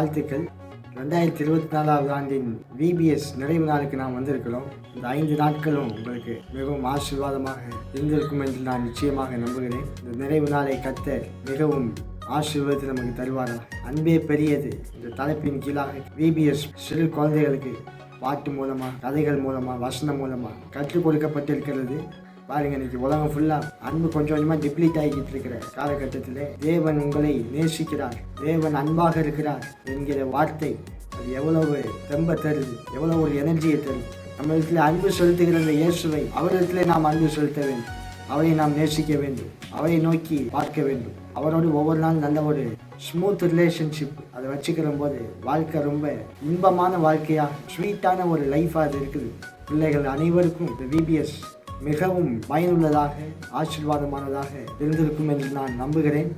வாழ்த்துக்கள். 2024 ஆண்டின் VBS நிறைவு நாளுக்கு நாம் வந்திருக்கிறோம். இந்த 5 நாட்களும் உங்களுக்கு மிகவும் ஆசீர்வாதமாக இருந்திருக்கும் என்று நான் நிச்சயமாக நம்புகிறேன். இந்த நிறைவு நாளை கர்த்தர் மிகவும் ஆசீர்வாதத்தை நமக்கு தருவாரா. அன்பே பெரியது இந்த தலைப்பின் கீழாக VBS சிறு குழந்தைகளுக்கு பாட்டு மூலமாக, கதைகள் மூலமாக, வசனம் மூலமாக கற்றுக் கொடுக்கப்பட்டிருக்கிறது. பாருங்க, இன்னைக்கு உலகம் ஃபுல்லா அன்பு கொஞ்சம் கொஞ்சமா டிப்ளீட் ஆகிட்டு இருக்கிற காலகட்டத்தில் தேவன் உங்களை நேசிக்கிறார், தேவன் அன்பாக இருக்கிறார் என்கிற வார்த்தை அது எவ்வளவு தெம்ப தருது, எவ்வளவு ஒரு எனர்ஜியை தருது. நம்ம இடத்துல அன்பு செலுத்துகிற அந்த இயேசுவை அவரிடத்துல நாம் அன்பு செலுத்த வேண்டும், அவரை நாம் நேசிக்க வேண்டும், அவரை நோக்கி பார்க்க வேண்டும். அவரோடு ஒவ்வொரு நாள் நல்ல ஒரு ஸ்மூத் ரிலேஷன்ஷிப் அதை வச்சுக்கிற போது வாழ்க்கை ரொம்ப இன்பமான வாழ்க்கையா, ஸ்வீட்டான ஒரு லைஃபாக அது இருக்குது. பிள்ளைகள் அனைவருக்கும் இந்த VBS மிகவும் பயனுள்ளதாக, ஆசீர்வாதமானதாக இருந்திருக்கும் என்று நான் நம்புகிறேன்.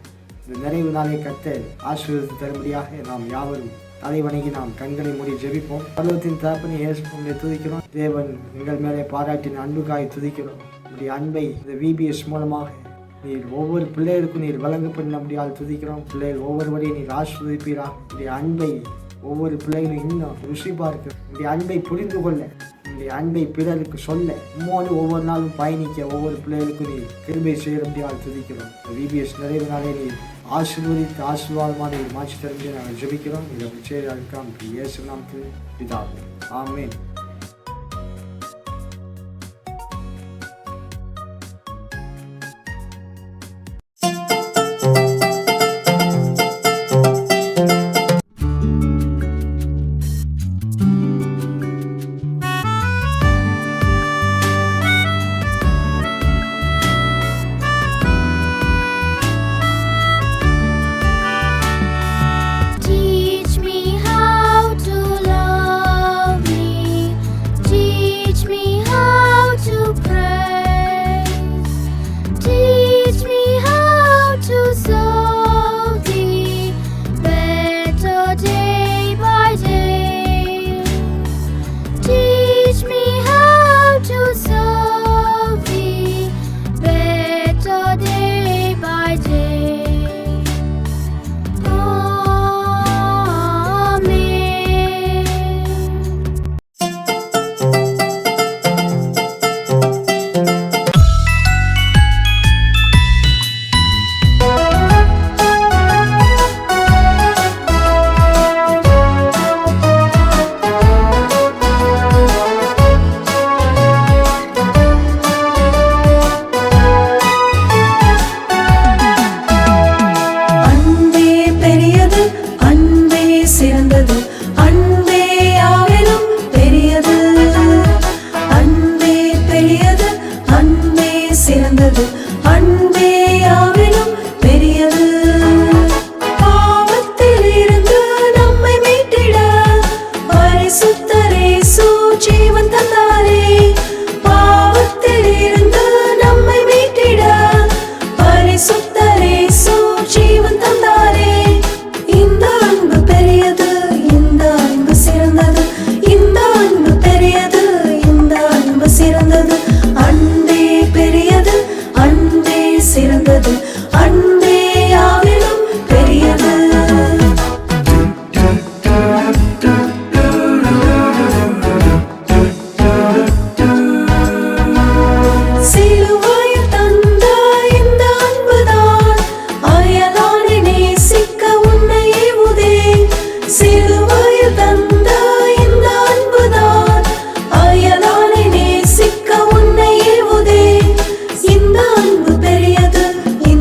இந்த நிறைவு நாளை கர்த்தர் ஆசீர்வாதத்தை தரும்படியாக நாம் யாவரும் தலைவணங்கி நாம் கண்களை மூடி ஜெபிப்போம். பரலோகத்தின் தகப்பனே, இயேசுவை துதிக்கிறோம். தேவன் எங்கள் மேலே பாராட்டின அன்புக்காய் துதிக்கிறோம். உடைய அன்பை இந்த VBS மூலமாக நீர் ஒவ்வொரு பிள்ளைகளுக்கும் நீர் வழங்கப்படினபடியால் துதிக்கிறோம். பிள்ளைகள் ஒவ்வொருவரையும் நீர் ஆசீர்வதிப்பீராக. உடைய அன்பை ஒவ்வொரு பிள்ளைகளும் இன்னும் ருசி பார்க்க, உடைய அன்பை புரிந்து கொள்ள, உடைய அன்பை பிறருக்கு சொல்ல, உம்மோடு ஒவ்வொரு நாளும் பயணிக்க ஒவ்வொரு பிள்ளைகளுக்கும் நீர் கிருபை செய்யறபடியால் துதிக்கிறோம். VBS நிறைவு நாளே நீர் ஆசீர்வதித்து ஆசீர்வாதமான ஒரு மாற்றி தரும்படி நாங்கள் ஜெபிக்கிறோம். இதை செய்யலாம் இயேசு நாமத்தில் பிதாவே, ஆமென்.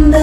இந்த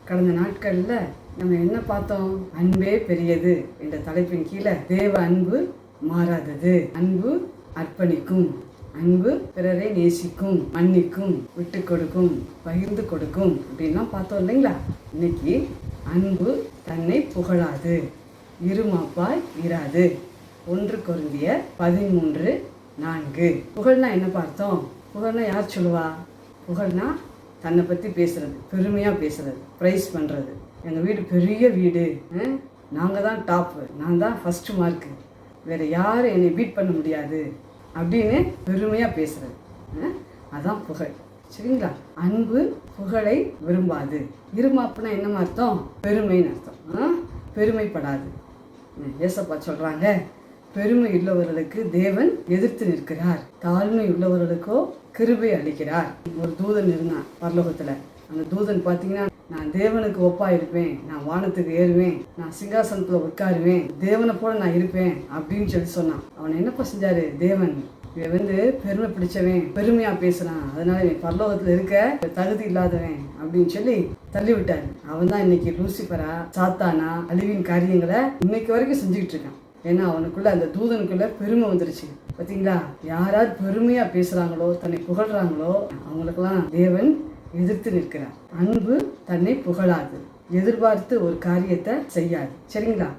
கடந்த நாட்களில் நம்ம என்ன பார்த்தோம்? அன்பே பெரியது என்ற தலைப்பின் கீழே தேவ அன்பு மாறாதது, அன்பு அர்ப்பணிக்கும், அன்பு பிறரை நேசிக்கும், மன்னிக்கும், விட்டு கொடுக்கும், பகிர்ந்து கொடுக்கும் அப்படின்லாம் பார்த்தோம் இல்லைங்களா? இன்னைக்கு அன்பு தன்னை புகழாது, இருமாப்பாய் இராது. 1 கொரிந்தியர் 13:4. புகழ்னா என்ன பார்த்தோம்? புகழ்னா யார் சொல்லுவா? புகழ்னா தன்னை பற்றி பேசுறது, பெருமையாக பேசுறது, ப்ரைஸ் பண்ணுறது. எங்கள் வீடு பெரிய வீடு, நாங்கள் தான் டாப்பு, நான் தான் ஃபஸ்ட்டு மார்க்கு, வேறு யாரும் என்னை பீட் பண்ண முடியாது அப்படின்னு பெருமையாக பேசுறது, அதான் புகழ். சரிங்களா? அன்பு புகழை விரும்பாது. இருமாப்புனா என்ன அர்த்தம்? பெருமைன்னு அர்த்தம். பெருமைப்படாது. ஏசப்பா சொல்கிறாங்க, பெருமை உள்ளவர்களுக்கு தேவன் எதிர்த்து நிற்கிறார், தாழ்மை உள்ளவர்களுக்கோ கிருபை அளிக்கிறார். ஒரு தூதன் இருந்தான் பரலோகத்தில். அந்த தூதன் பார்த்தீங்கன்னா, நான் தேவனுக்கு ஒப்பா இருப்பேன், நான் வானத்துக்கு ஏறுவேன், நான் சிங்காசனத்தில் உட்காருவேன், தேவனை போல நான் இருப்பேன் அப்படின்னு சொல்லி சொன்னான். அவன் என்னப்பா செஞ்சாரு? தேவன் இவன் பெருமை பிடிச்சவன், பெருமையா பேசுறான், அதனால இவன் பரலோகத்துல இருக்க தகுதி இல்லாதவன் அப்படின்னு சொல்லி தள்ளி விட்டாரு. அவன் தான் இன்னைக்கு லூசிபரா, சாத்தானா, அழிவின் காரியங்களை இன்னைக்கு வரைக்கும் செஞ்சுக்கிட்டு இருக்கான். ஏன்னா அவனுக்குள்ள, அந்த தூதனுக்குள்ள பெருமை வந்துருச்சு. பார்த்தீங்களா? யாராவது பெருமையா பேசுறாங்களோ, தன்னை புகழ்றாங்களோ, அவங்களுக்கெல்லாம் தேவன் எதிர்த்து நிற்கிறார். அன்பு தன்னை புகழாது, எதிர்பார்த்து ஒரு காரியத்தை செய்யாது. சரிங்களா?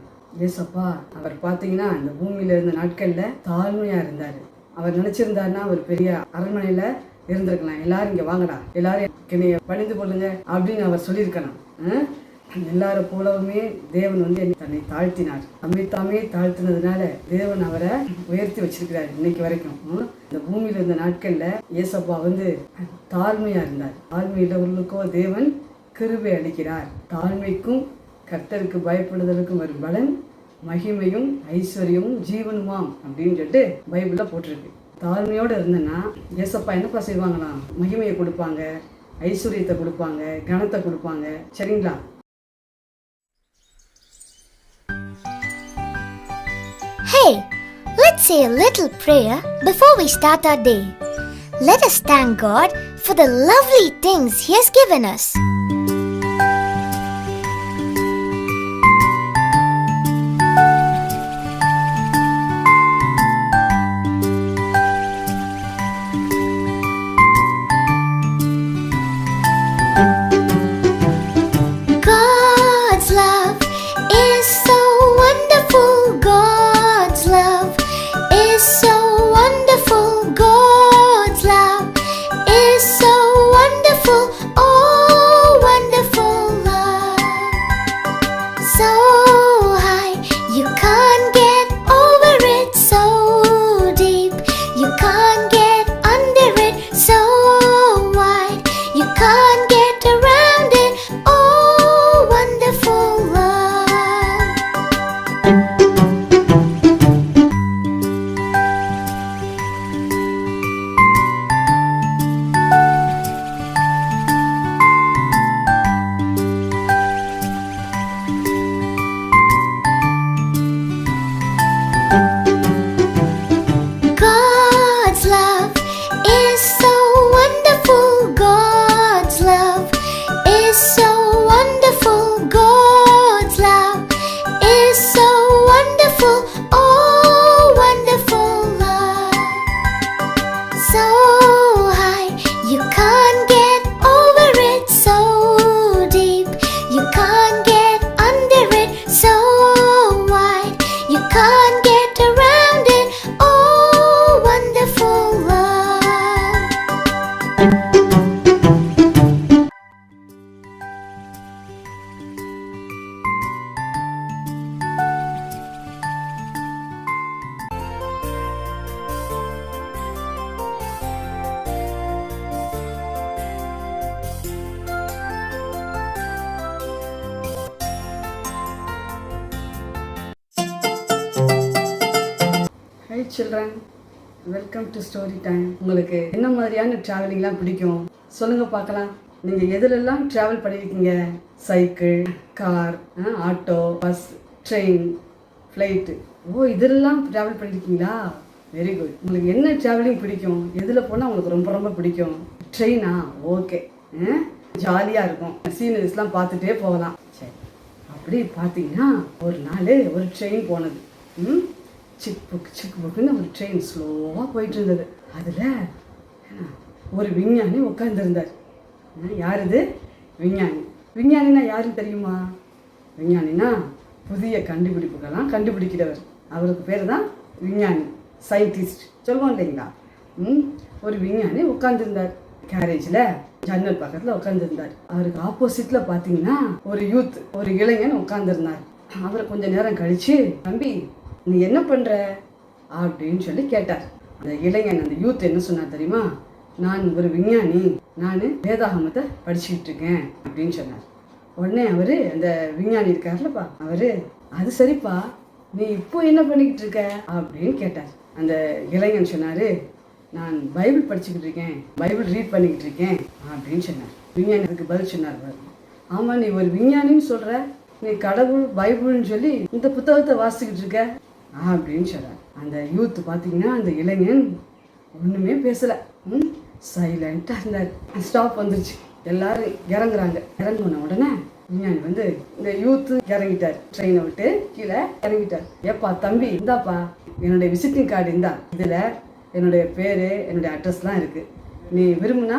ஏசப்பா அவர் பார்த்தீங்கன்னா இந்த பூமியில இருந்த நாட்கள்ல தாழ்மையா இருந்தாரு. அவர் நினைச்சிருந்தாருன்னா ஒரு பெரிய அரண்மனையில இருந்திருக்கலாம். எல்லாரும் இங்க வாங்கடா, எல்லாரும் என்னைய பணிந்து கொள்ளுங்க அப்படின்னு அவர் சொல்லியிருக்கலாம். எல்லாரும் போலவுமே தேவன் தன்னை தாழ்த்தினார். தம்மை தாழ்த்தினதுனால தேவன் அவரை உயர்த்தி வச்சிருக்கிறார் இன்னைக்கு வரைக்கும். இந்த பூமியில இருந்த நாட்கள்ல ஏசப்பா தாழ்மையா இருந்தார். தாழ்மையுள்ளவர்களுக்கோ தேவன் கிருபை அளிக்கிறார். தாழ்மைக்கும் கர்த்தருக்கு பயப்படுதலுக்கும் ஒரு பலன், மகிமையும் ஐஸ்வர்யமும் ஜீவனுமாம் அப்படின்னு சொல்லிட்டு பைபிள்ல போட்டிருக்கு. தாழ்மையோடு இருந்தேன்னா ஏசப்பா என்னப்பா செய்வாங்களாம்? மகிமையை கொடுப்பாங்க, ஐஸ்வர்யத்தை கொடுப்பாங்க, கனத்தை கொடுப்பாங்க. சரிங்களா? Hey, let's say a little prayer before we start our day. Let us thank God for the lovely things He has given us. God's love is so wonderful. God's love is so wonderful. God's love is so wonderful. Oh, wonderful love. So high, you can't get over it. So deep, you can't get under it. So wide, you can't get around it. Oh, wonderful love. God's love is so wonderful. God's love is so wonderful. God's love is so wonderful. Oh, wonderful love. So high, you can't get over it. So deep, you can't get under it. So wide, you can't get around it. Oh, wonderful love. Hi children, welcome to story time. உங்களுக்கு என்ன மாதிரியான ட்ராவலிங்லாம் பிடிக்கும் சொல்லுங்க பார்க்கலாம். நீங்கள் எதுலெல்லாம் travel பண்ணியிருக்கீங்க? Cycle, car, auto, bus, train, flight. ஓ, இதெல்லாம் ட்ராவல் பண்ணியிருக்கீங்களா? Very good. உங்களுக்கு என்ன ட்ராவலிங் பிடிக்கும்? எதில் போனால் உங்களுக்கு ரொம்ப ரொம்ப பிடிக்கும்? ட்ரெயினா? ஓகே. ஜாலியாக இருக்கும், சீனரிஸ்லாம் பார்த்துட்டே போகலாம். சரி, அப்படி பார்த்தீங்கன்னா ஒரு நாள் ஒரு ட்ரெயின் போனது. சிக்கு புக்குன்னு ஒரு ட்ரெயின் ஸ்லோவாக போயிட்டு இருந்தது. அதில் ஒரு விஞ்ஞானி உட்காந்துருந்தார். யார் இது? விஞ்ஞானி. விஞ்ஞானினா யாருன்னு தெரியுமா? விஞ்ஞானினா புதிய கண்டுபிடிப்புகள்லாம் கண்டுபிடிக்கிறவர். அவருக்கு பேர் தான் விஞ்ஞானி, சயின்டிஸ்ட் சொல்லுவோம் இல்லைங்களா. ஒரு விஞ்ஞானி உட்காந்துருந்தார். கேரேஜில் ஜன்னல் பக்கத்தில் உட்காந்துருந்தார். அவருக்கு ஆப்போசிட்டில் பார்த்தீங்கன்னா ஒரு யூத், ஒரு இளைஞன் உட்காந்துருந்தார். அவரை கொஞ்ச நேரம் கழித்து, தம்பி நீ என்ன பண்ணுற அப்படின்னு சொல்லி கேட்டார். அந்த இளைஞன், அந்த யூத் என்ன சொன்னார் தெரியுமா? நான் ஒரு விஞ்ஞானி, நான் வேதாகமத்தை படிச்சுக்கிட்டு இருக்கேன் அப்படின்னு சொன்னார். உடனே அவர், அந்த விஞ்ஞானி இருக்கார்லப்பா, அவர் அது சரிப்பா, நீ இப்போ என்ன பண்ணிக்கிட்டு இருக்க அப்படின்னு கேட்டார். அந்த இளைஞன் சொன்னார், நான் பைபிள் படிச்சுக்கிட்டு இருக்கேன், பைபிள் ரீட் பண்ணிக்கிட்டு இருக்கேன் அப்படின்னு சொன்னார். விஞ்ஞானி அதுக்கு பதில் சொன்னார், ஆமாம் நீ ஒரு விஞ்ஞானின்னு சொல்கிற, நீ கடவுள் பைபிள்னு சொல்லி இந்த புத்தகத்தை வாசிச்சுக்கிட்டு இருக்க அப்படின்னு சொன்னார். அந்த யூத் பார்த்தீங்கன்னா அந்த இளைஞன் ஒன்றுமே பேசலை, சைலண்ட்டாக இருந்தார். ஸ்டாப் வந்துருச்சு, எல்லாரும் இறங்குறாங்க. இறங்குன உடனே விஞ்ஞானி வந்து இந்த யூத்து இறங்கிட்டார், ட்ரெயினை விட்டு கீழே இறங்கிட்டார். ஏப்பா தம்பி, இந்தாப்பா என்னுடைய விசிட்டிங் கார்டு, இந்தா, இதில் என்னுடைய பேர், என்னுடைய அட்ரஸ்லாம் இருக்குது, நீ விரும்புனா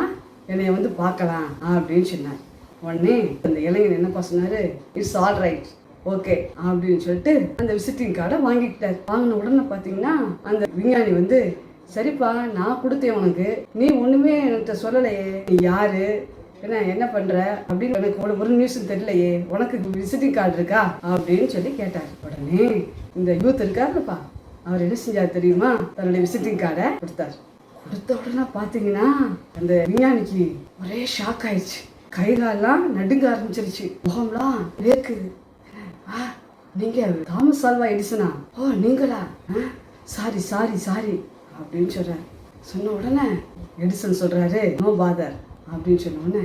என்னை வந்து பார்க்கலாம் அப்படின்னு சொன்னார். உடனே அந்த இளைஞன் என்னப்பா சொன்னார், இட்ஸ் ஆல் ரைட், ஓகே அப்படின்னு சொல்லிட்டு அந்த விசிட்டிங் கார்டை வாங்கிக்கிட்டார். வாங்கின உடனே பார்த்தீங்கன்னா அந்த விஞ்ஞானி வந்து, சரிப்பா நான் கொடுத்தேன் உனக்கு, நீ ஒன்றுமே என்கிட்ட சொல்லலையே, நீ யாரு, என்ன பண்ணுற அப்படின்னு எனக்கு ஒரு நியூஸும் தெரியலையே, உனக்கு விசிட்டிங் கார்டு இருக்கா அப்படின்னு சொல்லி கேட்டார். உடனே இந்த யூத் இருக்காருல்லப்பா, அவர் என்ன செஞ்சார் தெரியுமா? தன்னுடைய விசிட்டிங் கார்டை கொடுத்தார். கொடுத்த உடனே பார்த்தீங்கன்னா அந்த விஞ்ஞானிக்கு ஒரே ஷாக் ஆயிடுச்சு. கைகாலெல்லாம் நடுங்க ஆரம்பிச்சிருச்சு, முகம்லாம் வேர்க்குது. நீங்கள் தாமஸ் ஆல்வா எடிசனா? ஓ நீங்களா? சாரி சாரி சாரி அப்படின்னு சொல்கிறார். சொன்ன உடனே எடிசன் சொல்கிறாரு, நோ பாதர் அப்படின்னு சொன்ன உடனே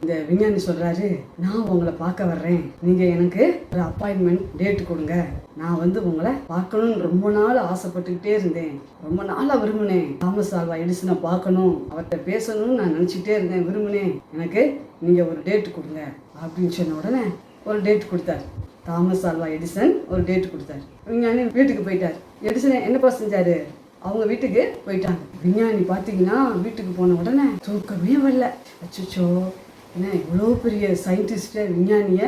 இந்த விஞ்ஞானி சொல்கிறாரு, நான் உங்களை பார்க்க வர்றேன், நீங்கள் எனக்கு ஒரு அப்பாயின்மெண்ட் டேட்டு கொடுங்க, நான் வந்து உங்களை பார்க்கணும்னு ரொம்ப நாள் ஆசைப்பட்டுக்கிட்டே இருந்தேன், ரொம்ப நாளாக விரும்பினேன், தாமஸ் ஆல்வா எடிசனை பார்க்கணும், அவர்கிட்ட பேசணும்னு நான் நினச்சிக்கிட்டே இருந்தேன், விரும்பினேன், எனக்கு நீங்கள் ஒரு டேட்டு கொடுங்க அப்படின்னு சொன்ன உடனே ஒரு டேட் கொடுத்தார். தாமஸ் ஆல்வா எடிசன் ஒரு டேட்டு கொடுத்தார். விஞ்ஞானி வீட்டுக்கு போயிட்டார். எடிசன் என்னப்பா செஞ்சார்? அவங்க வீட்டுக்கு போயிட்டாங்க. விஞ்ஞானி பார்த்தீங்கன்னா வீட்டுக்கு போன உடனே தூக்கமே வரல. அச்சோ, ஏன்னா இவ்வளோ பெரிய சயின்டிஸ்ட்டை, விஞ்ஞானியை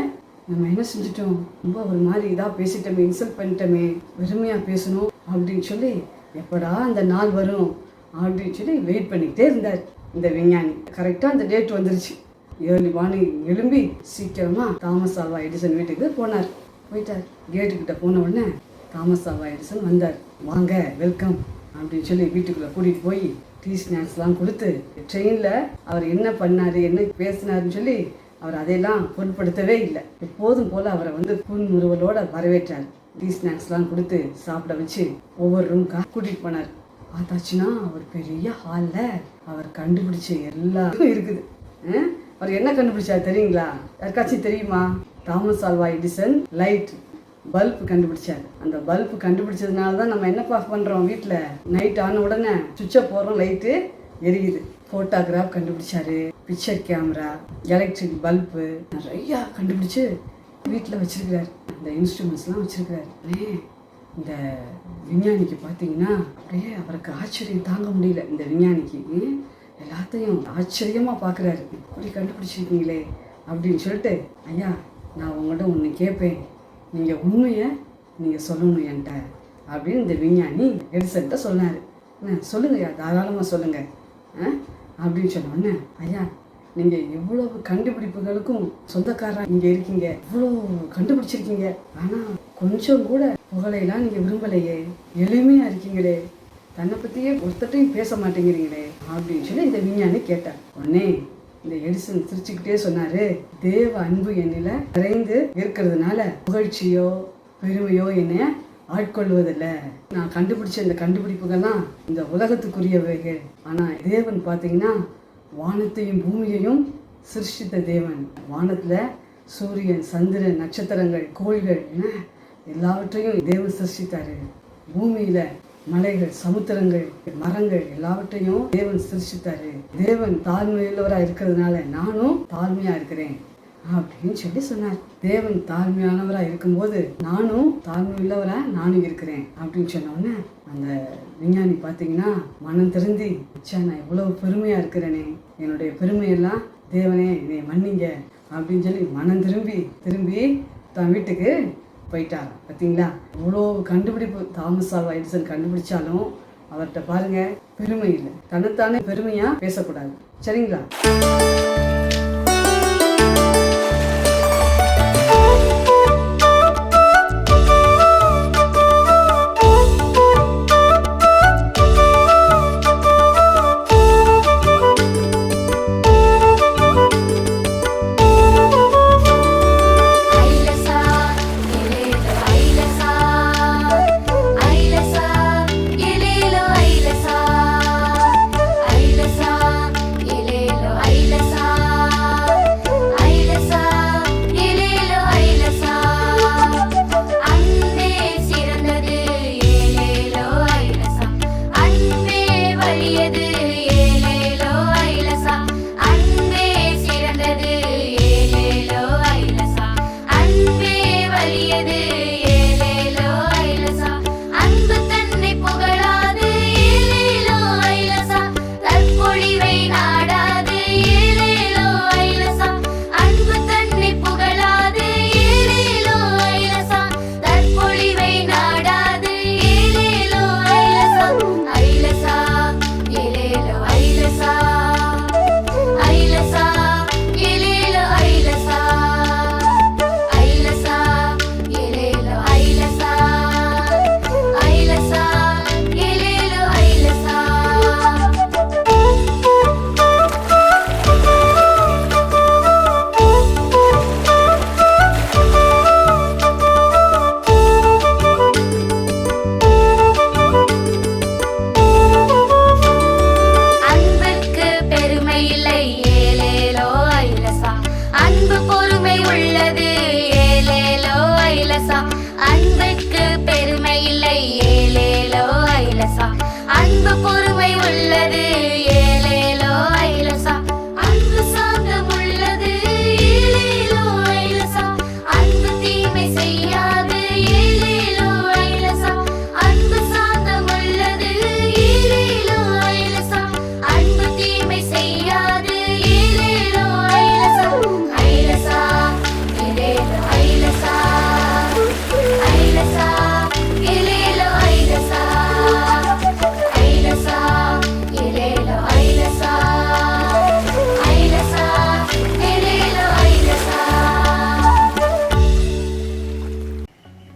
நம்ம என்ன செஞ்சிட்டோம், ரொம்ப ஒரு மாதிரி இதாக பேசிட்டோமே, இன்சல்ட் பண்ணிட்டோமே, வெறுமையாக பேசணும் அப்படின்னு சொல்லி எப்படா அந்த நாள் வரும் அப்படின்னு சொல்லி வெயிட் பண்ணிக்கிட்டே இருந்தார் இந்த விஞ்ஞானி. கரெக்டாக அந்த டேட் வந்துருச்சு. ஏர்லி மார்னிங் எழும்பி சீக்கிரமாக தாமஸ் ஆல்வா எடிசன் வீட்டுக்கு போயிட்டார். கேட்டுக்கிட்ட போன உடனே தாமஸ் ஆல்வா எடிசன் வந்தார். வாங்க, வெல்கம் அப்படின்னு சொல்லி வீட்டுக்குள்ளே கூட்டிகிட்டு போய் டீ ஸ்நாக்ஸ்லாம் கொடுத்து, ட்ரெயினில் அவர் என்ன பண்ணார், என்ன பேசினாருன்னு சொல்லி அவர் அதையெல்லாம் பொருட்படுத்தவே இல்லை. எப்போதும் போல் அவரை வந்து புன்முறுவலோடு வரவேற்றார். டீ ஸ்நாக்ஸ்லாம் கொடுத்து சாப்பிட வச்சு ஒவ்வொரு ரூம்காக கூட்டிகிட்டு போனார். பார்த்தாச்சுன்னா அவர் பெரிய ஹாலில் அவர் கண்டுபிடிச்ச எல்லாருக்கும் இருக்குது. அவர் என்ன கண்டுபிடிச்சார் தெரியுங்களா? யாருக்காச்சும் தெரியுமா? Thomas Alva Edison light bulb கண்டுபிடிச்சார். அந்த பல்ப் கண்டுபிடிச்சதுனால தான் நம்ம என்ன பண்ணுறோம், வீட்டில் நைட் ஆன உடனே சுவிட்சை போடுறோம், லைட்டு எரியுது. ஃபோட்டோகிராஃப் கண்டுபிடிச்சாரு, பிக்சர் கேமரா, எலக்ட்ரிக் பல்பு நிறையா கண்டுபிடிச்சு வீட்டில் வச்சிருக்கிறார். அந்த இன்ஸ்ட்ருமெண்ட்ஸ்லாம் வச்சிருக்கிறார். இந்த விஞ்ஞானிக்கு பார்த்தீங்கன்னா அப்படியே அவருக்கு ஆச்சரியம் தாங்க முடியல. இந்த விஞ்ஞானிக்கு எல்லாத்தையும் ஆச்சரியமாக பார்க்குறாரு. இப்படி கண்டுபிடிச்சிருக்கீங்களே அப்படின்னு சொல்லிட்டு, ஐயா நான் உங்கள்கிட்ட ஒன்று கேட்பேன், நீங்கள் உண்மையை நீங்கள் சொல்லணும் என்கிட்ட அப்படின்னு இந்த விஞ்ஞானி எடிசன்கிட்ட சொன்னார். சொல்லுங்கய்யா, தாராளமாக சொல்லுங்கள் அப்படின்னு சொன்னோன்னே, ஐயா நீங்கள் எவ்வளவு கண்டுபிடிப்புகளுக்கும் சொந்தக்காரராக இங்கே இருக்கீங்க, இவ்வளோ கண்டுபிடிச்சிருக்கீங்க, ஆனால் கொஞ்சம் கூட புகழையெல்லாம் நீங்கள் விரும்பலையே, எளிமையாக இருக்கீங்களே, தன்னை பற்றியே ஒருத்தட்டையும் பேச மாட்டேங்கிறீங்களே அப்படின்னு சொல்லி இந்த விஞ்ஞானி கேட்டார். உடனே இந்த எடிசன் சிரிச்சுக்கிட்டே சொன்னாரு, தேவ அன்பு என்னில நிறைந்து இருக்கிறதுனால புகழ்ச்சியோ பெருமையோ என்னை ஆட்கொள்வதில்லை. நான் கண்டுபிடிச்ச இந்த கண்டுபிடிப்புகள்லாம் இந்த உலகத்துக்குரியவைகள். ஆனால் தேவன் பார்த்தீங்கன்னா வானத்தையும் பூமியையும் சிருஷ்டித்த தேவன். வானத்தில் சூரியன், சந்திரன், நட்சத்திரங்கள், கோள்கள் எல்லாவற்றையும் தேவன் சிருஷ்டித்தாரு. பூமியில் மலைகள், சமுத்திரங்கள், மரங்கள் எல்லாவற்றையும் தேவன் சிருஷ்டித்தாரு. தேவன் தாழ்மையுள்ளவராக இருக்கிறதுனால நானும் தாழ்மையாக இருக்கிறேன் அப்படின்னு சொல்லி சொன்னார். தேவன் தாழ்மையானவராக இருக்கும்போது நானும் தாழ்மையுள்ளவராக நானும் இருக்கிறேன் அப்படின்னு சொன்னோன்னே அந்த விஞ்ஞானி பார்த்தீங்கன்னா மனம் திருந்தி, நான் எவ்வளவு பெருமையாக இருக்கிறேனே, என்னுடைய பெருமையெல்லாம் தேவனே இதை மன்னிங்க அப்படின்னு சொல்லி மனம் திரும்பி தன் வீட்டுக்கு போயிட்டார். பார்த்தீங்களா, இவ்வளோ கண்டுபிடிப்பு தாமஸ் ஆல்வா எடிசன் கண்டுபிடிச்சாலும் அவர்கிட்ட பாருங்க பெருமை இல்லை. தன்னைத்தானே பெருமையாக பேசக்கூடாது. சரிங்களா?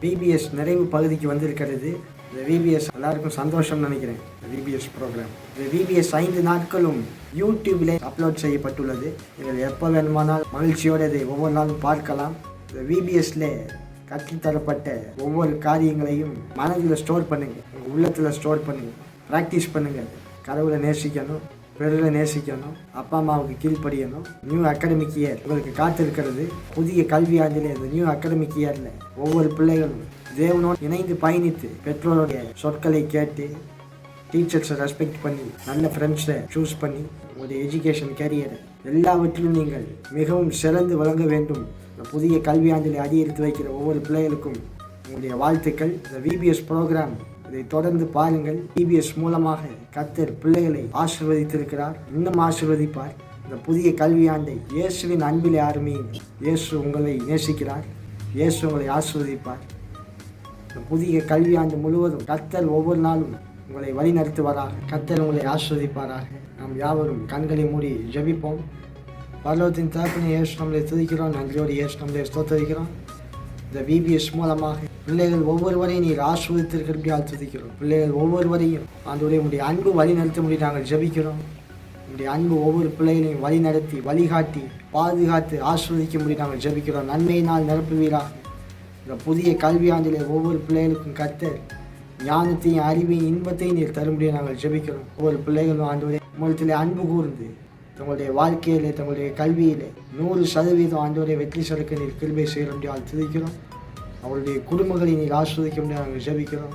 விபிஎஸ் நிறைவு பகுதிக்கு வந்திருக்கிறது. இந்த விபிஎஸ் எல்லாருக்கும் சந்தோஷம்னு நினைக்கிறேன். விபிஎஸ் ப்ரோக்ராம் இந்த விபிஎஸ் 5 நாட்களும் யூடியூபில் அப்லோட் செய்யப்பட்டுள்ளது. நீங்கள் எப்போ வேணுமானால் மகிழ்ச்சியோடு இதை ஒவ்வொரு நாளும் பார்க்கலாம். இந்த விபிஎஸ்ல கற்றுத்தரப்பட்ட ஒவ்வொரு காரியங்களையும் மனதில் ஸ்டோர் பண்ணுங்க, உங்கள் உள்ளத்தில் ஸ்டோர் பண்ணுங்க, ப்ராக்டிஸ் பண்ணுங்க. கடவுளை நேசிக்கணும், பிறரை நேசிக்கணும், அப்பா அம்மாவுக்கு கீழ்ப்படியணும். நியூ அகாடமிக் இயர் உங்களுக்கு காத்திருக்கிறது. புதிய கல்வி ஆண்டிலே இந்த நியூ அகாடமிக் இயரில் ஒவ்வொரு பிள்ளைகளும் தேவனோடு இணைந்து பயணித்து பெற்றோருடைய சொற்களை கேட்டு டீச்சர்ஸை ரெஸ்பெக்ட் பண்ணி நல்ல ஃப்ரெண்ட்ஸை சூஸ் பண்ணி உங்களுடைய எஜுகேஷன் கேரியரை எல்லாவற்றிலும் நீங்கள் மிகவும் சிறந்து வழங்க வேண்டும். இந்த புதிய கல்வி ஆண்டிலே அடியெடுத்து வைக்கிற ஒவ்வொரு பிள்ளைகளுக்கும் உங்களுடைய வாழ்த்துக்கள். இந்த விபிஎஸ் ப்ரோக்ராம் இதை தொடர்ந்து பாருங்கள். விபிஎஸ் மூலமாக கர்த்தர் பிள்ளைகளை ஆசீர்வதித்திருக்கிறார், இன்னும் ஆசீர்வதிப்பார். இந்த புதிய கல்வியாண்டை இயேசுவின் அன்பிலே ஆரம்பியுங்கள். இயேசு உங்களை நேசிக்கிறார், இயேசு உங்களை ஆசீர்வதிப்பார். இந்த புதிய கல்வியாண்டு முழுவதும் கர்த்தர் ஒவ்வொரு நாளும் உங்களை வழி நடத்துவாராக. கர்த்தர் உங்களை ஆசீர்வதிப்பாராக. நாம் யாவரும் கண்களை மூடி ஜெபிப்போம். பரலோகத்தின் தகப்பனே, இயேசு நம்மளை துதிக்கிறோம், நன்றியோடு இயேசு நம்மளை ஸ்தோத்திரிக்கிறோம். இந்த விபிஎஸ் மூலமாக பிள்ளைகள் ஒவ்வொருவரையும் நீர் ஆசீர்வதித்திருக்கிறபடியால் துதிக்கிறோம். பிள்ளைகள் ஒவ்வொருவரையும் ஆண்டவரே உடைய அன்பு வழி நடத்த முடியும் நாங்கள் ஜெபிக்கிறோம். உடைய அன்பு ஒவ்வொரு பிள்ளைகளையும் வழி நடத்தி வழிகாட்டி பாதுகாத்து ஆசீர்வதிக்க முடியும் நாங்கள் ஜெபிக்கிறோம். நன்மையினால் நிரப்புவீராக. இந்த புதிய கல்வி ஆண்டிலே ஒவ்வொரு பிள்ளைகளுக்கும் கர்த்தர் ஞானத்தையும் அறிவையும் இன்பத்தையும் நீர் தரும்படியாக நாங்கள் ஜெபிக்கிறோம். ஒவ்வொரு பிள்ளைகளும் ஆண்டவரே உங்களிடத்திலே அன்பு கூர்ந்து தங்களுடைய வாழ்க்கையிலே தங்களுடைய கல்வியிலே 100% ஆண்டவரை வெற்றி சிறக்க நீர் கிருபை செய்ய முடியாது துதிக்கிறோம். அவருடைய குடும்பங்களை நீர் ஆஸ்வதிக்க முடியாது நாங்கள் ஜெபிக்கிறோம்.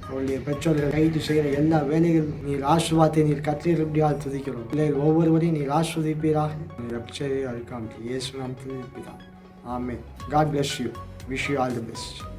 அவருடைய பெற்றோர்கள் கைது செய்கிற எல்லா வேலைகளும் நீர் ஆசீர்வாதத்தை நீர் கட்டளையிடும்படியாக துதிக்கிறோம். பிள்ளைகள் ஒவ்வொருவரையும் நீர் ஆசீர்வதிப்பீராக. நீர் இருக்காங்க இயேசு நாமத்தில் பிதா. ஆமென். God bless you. Wish you all the best.